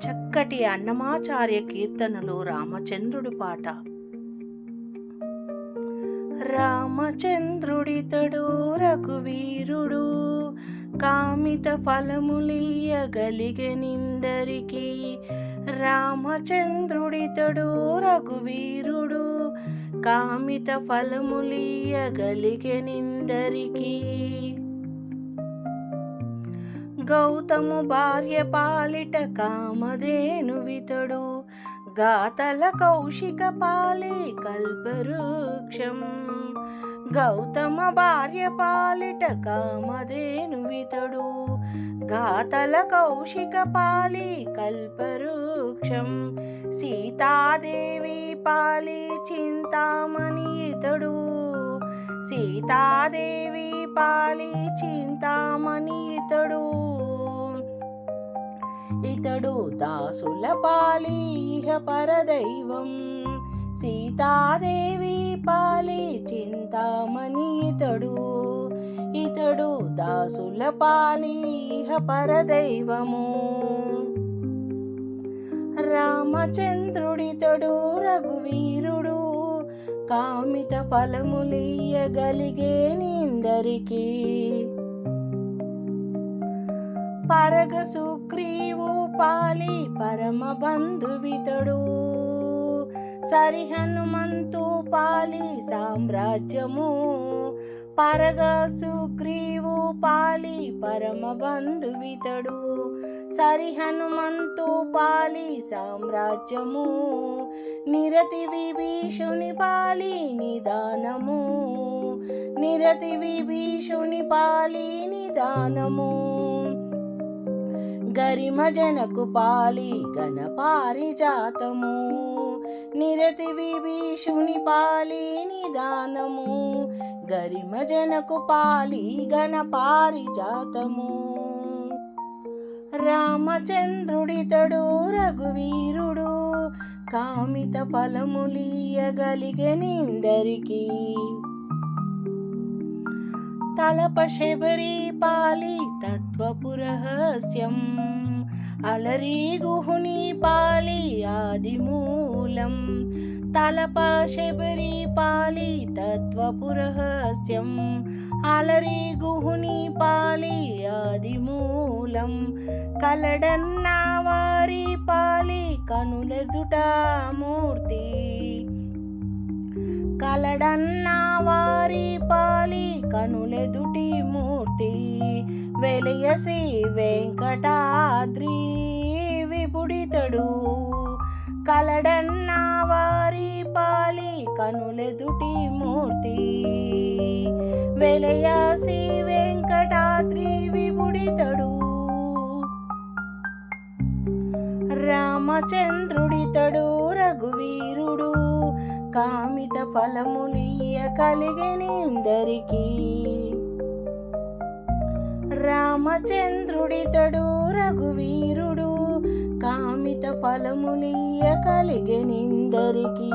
చక్కటి అన్నమాచార్య కీర్తనలో రామచంద్రుడి పాట. రామచంద్రుడితడు రఘువీరుడు, కామిత ఫలములియగలిగెనిందరికి. రామచంద్రుడితడు రఘువీరుడు, కామిత ఫలములియగలిగెనిందరికి. గౌతము భార్య పాలిట కామధేనువితడు, గాతల కౌశిక పాలి కల్పవృక్షం. గౌతమ భార్య పాలిట కామధేనువితడు, గాతల కౌశిక పాలి కల్పవృక్షం. సీతాదేవి పాలి చింతామణి ఇతడు, సీతాదేవి పాలి చింతామణి ఇతడు. ఇతడు దాసుల పాలి ఇహ పరదైవం, సీతాదేవి పాలి చింతామణి ఇతడు. ఇతడు దాసుల పాలి ఇహ పరదైవము. రామచంద్రుడితడు రఘువీరుడు, కామిత ఫలములియగలిగేనిందరికి. పరగ సుగ్రీవు పాలి పరమ బంధువితడు, సరి హనుమంతు పాలి సామ్రాజ్యము. పరగ సుగ్రీవు పాలి పరమ బంధువితడు, సరి హనుమంతు పాలి సామ్రాజ్యము. నిరతి విభీషుని పాలి నిదానము, నిరతి విభీషుని పాలి నిదానము. గరిమ జనకు పాలి ఘన పారిజాతము, నిరతి విభీషుని పాలి నిదానము. గరిమ జనకు పాలి ఘన పారిజాతము. రామచంద్రుడితడు రఘువీరుడు, కామిత ఫలములియగలిగెనిందరికి. తలప శబరి పాలి తత్వపు రహస్యం, అలరి గుహుని పాలి ఆదిమూలం. తలప శబరి పాలి తత్వపు రహస్యం, అలరి గుహుని పాలి ఆదిమూలం. కలడన్న వారి పాలి కనులెదుట మూర్తి, కలడన్న వారి పాలి కనులెదుటి మూర్తి. వెలయసి వెంకటాద్రి విపుడితడు, కలడన్న వారి పాలి కనులెదుటి మూర్తి. వెలయసి వెంకటాద్రి విపుడితడు. రామచంద్రుడితడు రఘువీరుడు, కామిత ఫలములియగలిగెనిందరికి. రామచంద్రుడితడు రఘువీరుడు, కామిత ఫలములియగలిగెనిందరికి.